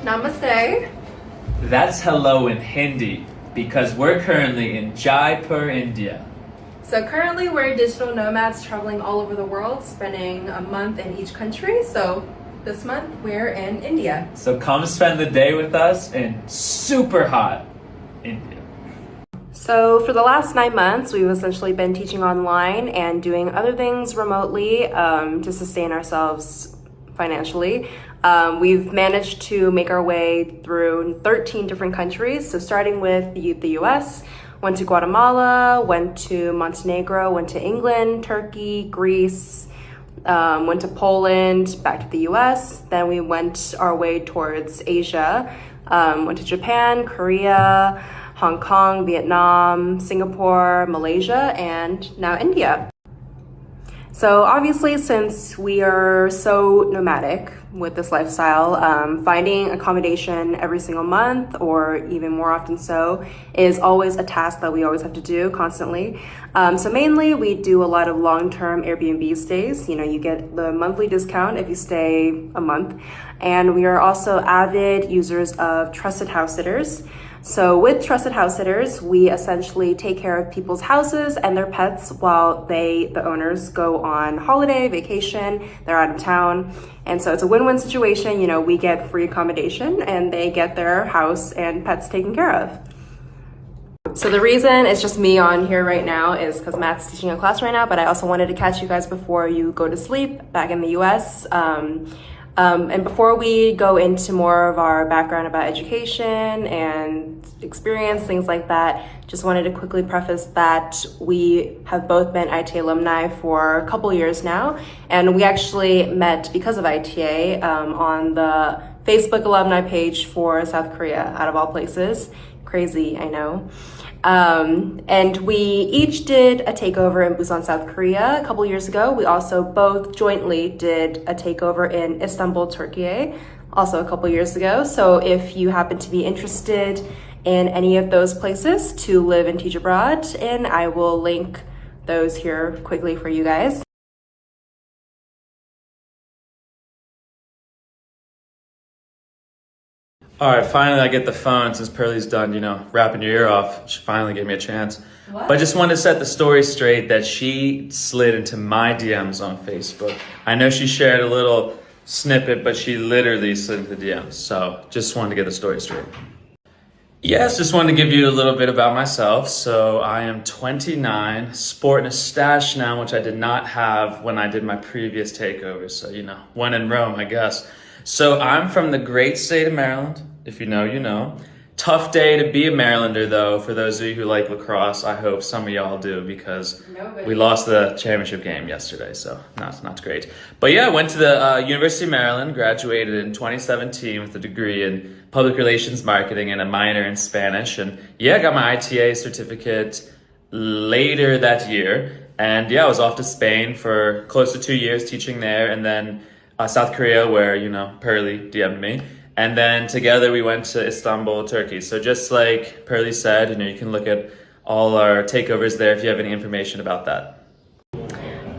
Namaste. That's hello in Hindi because we're currently in Jaipur, India. So currently we're digital nomads traveling all over the world, spending a month in each country. So this month we're in India. So come spend the day with us in super hot India. So for the last 9 months, we've essentially been teaching online and doing other things remotely to sustain ourselves financially. We've managed to make our way through 13 different countries. So starting with the US, went to Guatemala, went to Montenegro, went to England, Turkey, Greece, went to Poland, back to the US. Then we went our way towards Asia, went to Japan, Korea, Hong Kong, Vietnam, Singapore, Malaysia, and now India. So obviously, since we are so nomadic with this lifestyle, finding accommodation every single month, or even more often so, is always a task that we always have to do constantly. So mainly we do a lot of long-term Airbnb stays. You know, you get the monthly discount if you stay a month. And we are also avid users of trusted house sitters. So with trusted house sitters, we essentially take care of people's houses and their pets while the owners, go on holiday, vacation, they're out of town. And so it's a win-win situation. You know, we get free accommodation and they get their house and pets taken care of. So the reason it's just me on here right now is because Matt's teaching a class right now, but I also wanted to catch you guys before you go to sleep back in the US. And before we go into more of our background about education and experience, things like that, just wanted to quickly preface that we have both been ITA alumni for a couple years now. And we actually met because of ITA on the Facebook alumni page for South Korea, out of all places. Crazy, I know. And we each did a takeover in Busan, South Korea a couple years ago. We also both jointly did a takeover in Istanbul, Turkey, also a couple years ago. So if you happen to be interested in any of those places to live and teach abroad in, I will link those here quickly for you guys. All right, finally I get the phone since Perlie's done, rapping your ear off. She finally gave me a chance. What? But I just wanted to set the story straight that she slid into my DMs on Facebook. I know she shared a little snippet, but she literally slid into the DMs. So just wanted to get the story straight. Yes, just wanted to give you a little bit about myself. So I am 29, sporting a stash now, which I did not have when I did my previous takeover. So, when in Rome, I guess. So I'm from the great state of Maryland. If you know, you know. Tough day to be a Marylander, though, for those of you who like lacrosse. I hope some of y'all do, because we lost the championship game yesterday, so not great. But yeah, I went to the University of Maryland, graduated in 2017 with a degree in public relations marketing and a minor in Spanish. And yeah, I got my ITA certificate later that year. And yeah, I was off to Spain for close to 2 years teaching there, and then South Korea, where, Perlie DM'd me. And then together we went to Istanbul, Turkey. So just like Perlie said, you can look at all our takeovers there if you have any information about that.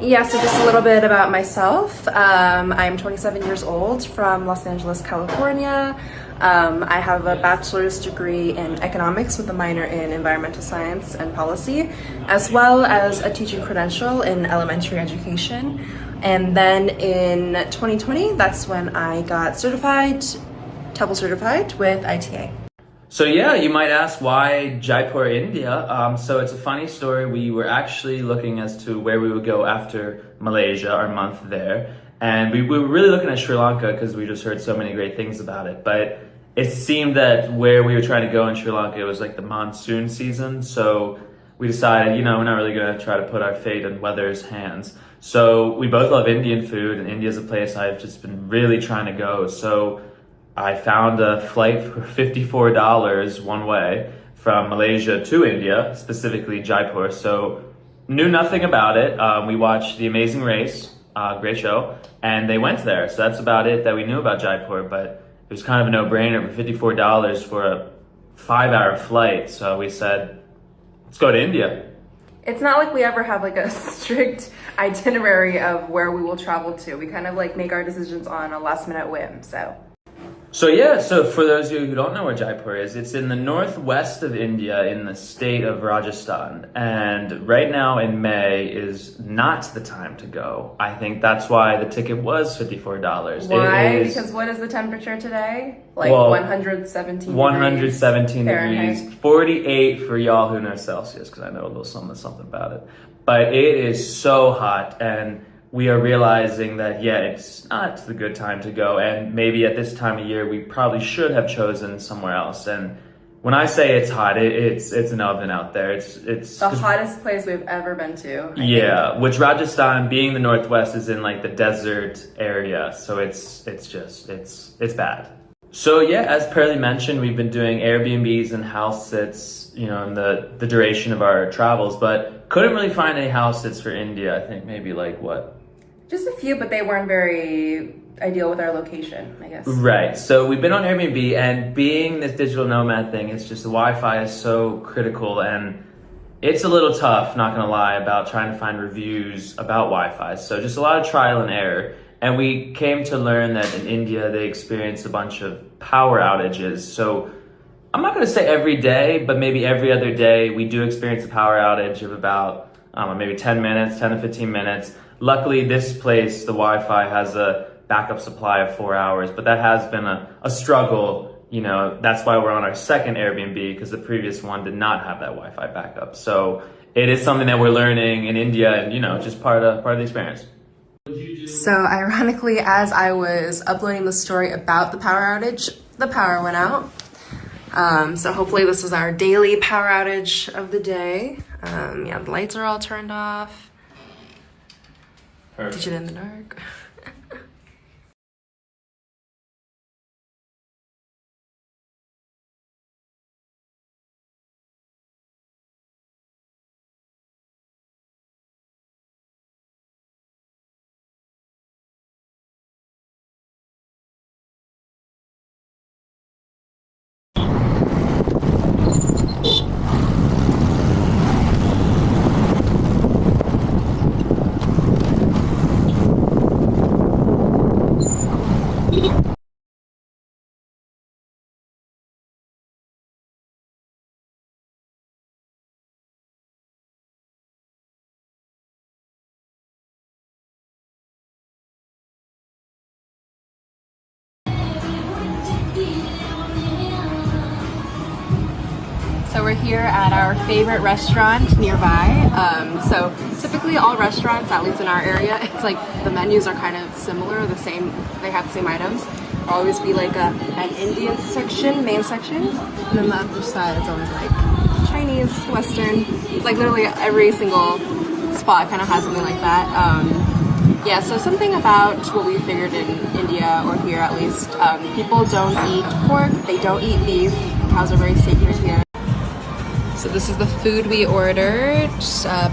Yeah, so just a little bit about myself. I'm 27 years old from Los Angeles, California. I have a bachelor's degree in economics with a minor in environmental science and policy, as well as a teaching credential in elementary education. And then in 2020, that's when I got certified, TEFL certified with ITA. So yeah, you might ask why Jaipur, India. So it's a funny story. We were actually looking as to where we would go after Malaysia, our month there. And we were really looking at Sri Lanka because we just heard so many great things about it. But it seemed that where we were trying to go in Sri Lanka, it was like the monsoon season. So we decided, we're not really going to try to put our fate in weather's hands. So we both love Indian food, and India's a place I've just been really trying to go. So I found a flight for $54 one way from Malaysia to India, specifically Jaipur. So knew nothing about it. We watched The Amazing Race, great show, and they went there. So that's about it that we knew about Jaipur, but it was kind of a no-brainer for $54 for a 5-hour flight. So we said, let's go to India. It's not like we ever have like a strict itinerary of where we will travel to. We kind of like make our decisions on a last minute whim, so. So for those of you who don't know where Jaipur is, it's in the northwest of India in the state of Rajasthan. And right now in May is not the time to go. I think that's why the ticket was $54. Why? Because what is the temperature today? Like 117 117 Fahrenheit. degrees, 48 for y'all who know Celsius, because I know a little something about it. But it is so hot, and we are realizing that, it's not the good time to go. And maybe at this time of year, we probably should have chosen somewhere else. And when I say it's hot, it's an oven out there. It's the hottest place we've ever been to. I think. Which Rajasthan, being the northwest, is in like the desert area. So it's bad. So as Perlie mentioned, we've been doing Airbnbs and house sits, in the duration of our travels, but couldn't really find any house sits for India. I think maybe like what? Just a few, but they weren't very ideal with our location, I guess. Right. So we've been on Airbnb, and being this digital nomad thing, it's just the Wi-Fi is so critical, and it's a little tough, not gonna lie, about trying to find reviews about Wi-Fi. So just a lot of trial and error. And we came to learn that in India, they experience a bunch of power outages. So I'm not gonna say every day, but maybe every other day, we do experience a power outage of about, maybe 10 to 15 minutes. Luckily, this place, the Wi-Fi has a backup supply of 4 hours, but that has been a struggle. That's why we're on our second Airbnb, because the previous one did not have that Wi-Fi backup. So it is something that we're learning in India, and just part of the experience. So ironically, as I was uploading the story about the power outage, the power went out. So hopefully this is our daily power outage of the day. The lights are all turned off. Perfect. Did it in the dark. So we're here at our favorite restaurant nearby. So typically all restaurants, at least in our area, it's like the menus are kind of similar, they have the same items. There'll always be like an Indian section, main section, and then the other side is always like Chinese, Western, like literally every single spot kind of has something like that. So something about what we figured in India, or here at least, people don't eat pork, they don't eat beef, cows are very sacred here. So this is the food we ordered,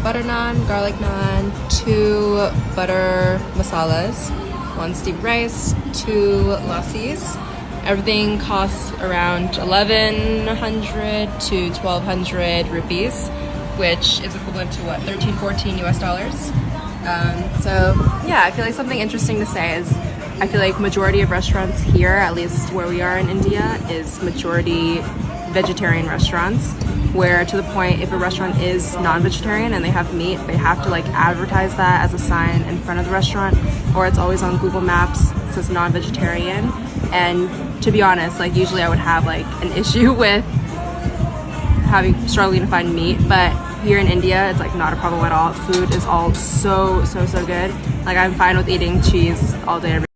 butter naan, garlic naan, 2 butter masalas, 1 steamed rice, 2 lassis. Everything costs around 1,100 to 1,200 rupees, which is equivalent to what, 13, 14 US dollars. I feel like something interesting to say is I feel like majority of restaurants here, at least where we are in India, is majority vegetarian restaurants, where to the point if a restaurant is non-vegetarian and they have meat, they have to like advertise that as a sign in front of the restaurant, or it's always on Google Maps, it says non-vegetarian. And to be honest, like usually I would have like an issue with struggling to find meat, but here in India it's like not a problem at all. Food is all so good. Like I'm fine with eating cheese all day every day.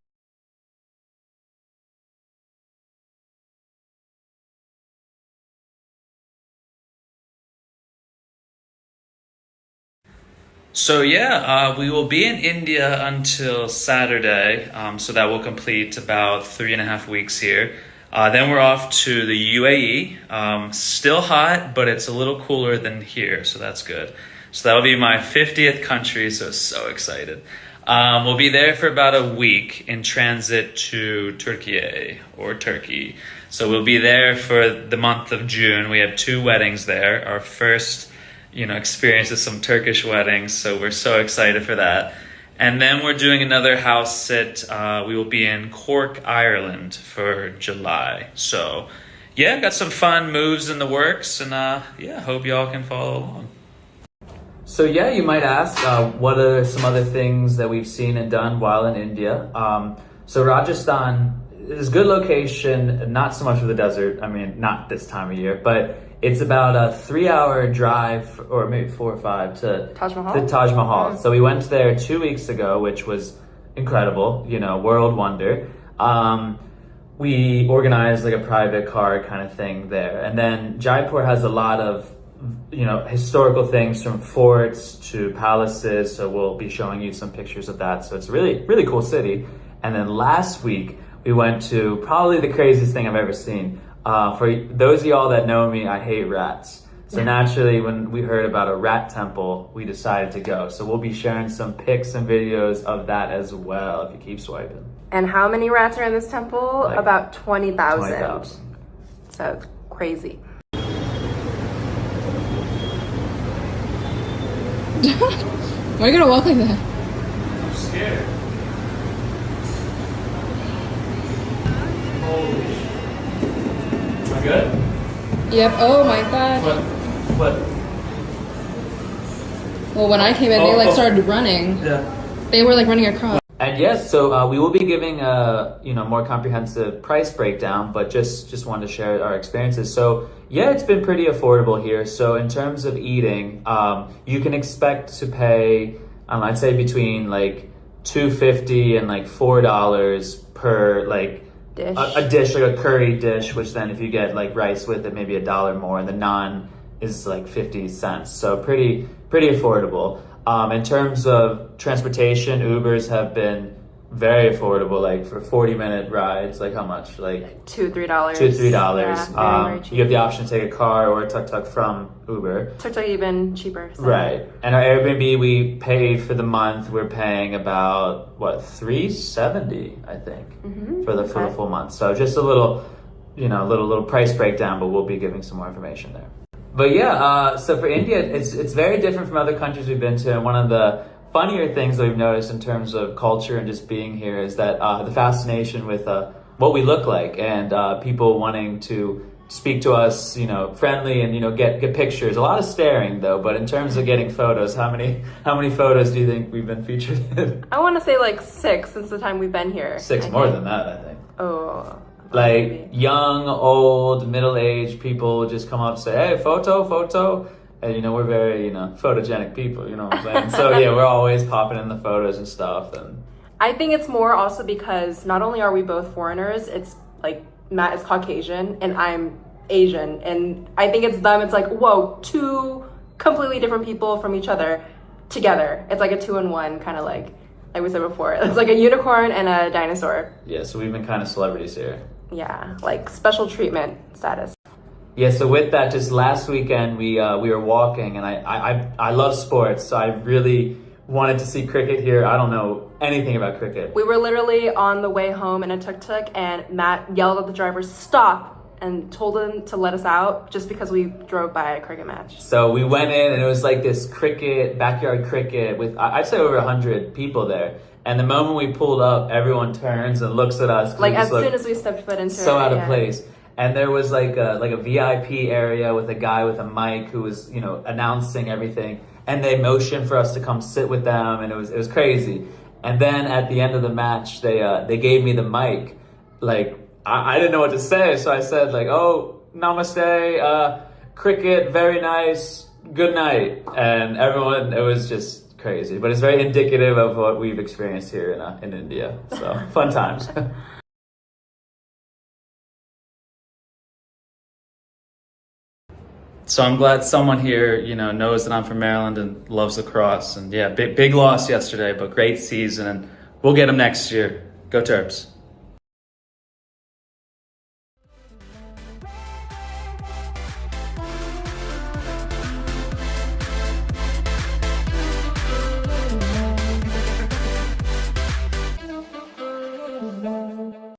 So we will be in India until Saturday, so that will complete about 3.5 weeks here. Then we're off to the UAE. Still hot, but it's a little cooler than here, so that's good. So that'll be my 50th country, so excited. We'll be there for about a week in transit to Turkey. So we'll be there for the month of June. We have 2 weddings there. Our first experience with some Turkish weddings, so we're so excited for that. And then we're doing another house sit. We will be in Cork, Ireland for July. So yeah, got some fun moves in the works, and yeah, hope y'all can follow along. So yeah, you might ask, what are some other things that we've seen and done while in India? So Rajasthan is a good location, not so much for the desert. I mean, not this time of year, but it's about a 3-hour drive, or maybe 4 or 5, to Taj Mahal? the Taj Mahal. So we went there 2 weeks ago, which was incredible, world wonder. We organized like a private car kind of thing there. And then Jaipur has a lot of historical things, from forts to palaces, so we'll be showing you some pictures of that. So it's a really cool city. And then last week we went to probably the craziest thing I've ever seen. For those of y'all that know me, I hate rats. So naturally, when we heard about a rat temple, we decided to go. So we'll be sharing some pics and videos of that as well, if you keep swiping. And how many rats are in this temple? Like about 20,000. 20,000. So it's crazy. Why are you gonna walk like that? I'm scared. Holy shit. Am I good? Yep. Oh my god. What? Well, when I came in, they started running. Yeah. They were like running across. And yes, so we will be giving a more comprehensive price breakdown, but just wanted to share our experiences. So yeah, it's been pretty affordable here. So in terms of eating, you can expect to pay, I'd say between like $2.50 and like $4 per like Dish. a dish, like a curry dish, which then if you get like rice with it, maybe $1 more, and the naan is like 50 cents. So pretty affordable. In terms of transportation, Ubers have been very affordable, like for 40-minute rides, like how much? Like $2-3. $2-3. Yeah, very cheap. You have the option to take a car or a tuk-tuk from Uber. Tuk-tuk even cheaper. So. Right. And our Airbnb, we paid for the month, we're paying about, $370, I think, for the full month. So just a little, little price breakdown, but we'll be giving some more information there. But yeah, so for India, it's very different from other countries we've been to, and one of the funnier things that we've noticed in terms of culture and just being here is that the fascination with what we look like, and people wanting to speak to us, friendly, and get pictures. A lot of staring though, but in terms of getting photos, how many photos do you think we've been featured in? I want to say like 6 since the time we've been here. 6 more than that, I think. Oh. Like young, old, middle-aged people just come up and say, "Hey, photo," and we're very photogenic people, you know what I'm saying? So yeah, we're always popping in the photos and stuff. And I think it's more also because not only are we both foreigners, it's like Matt is Caucasian and I'm Asian, and I think it's like, whoa, 2 completely different people from each other together. It's like a 2-in-1 kind of like we said before. It's like a unicorn and a dinosaur. Yeah, so we've been kind of celebrities here. Yeah, like special treatment status. Yeah, so with that, just last weekend we were walking, and I love sports, so I really wanted to see cricket here. I don't know anything about cricket. We were literally on the way home in a tuk-tuk, and Matt yelled at the driver, "Stop," and told him to let us out just because we drove by a cricket match. So we went in, and it was like this backyard cricket with, I'd say, over 100 people there. And the moment we pulled up, everyone turns and looks at us. Like as soon as we stepped foot into it. So out of place. And there was like a VIP area with a guy with a mic who was, announcing everything. And they motioned for us to come sit with them, and it was crazy. And then at the end of the match, they gave me the mic. Like I didn't know what to say, so I said like, "Oh, namaste, cricket, very nice, good night." And everyone, it was just crazy, but it's very indicative of what we've experienced here in India. So fun times. So I'm glad someone here, knows that I'm from Maryland and loves lacrosse. And yeah, big loss yesterday, but great season, and we'll get them next year. Go Terps.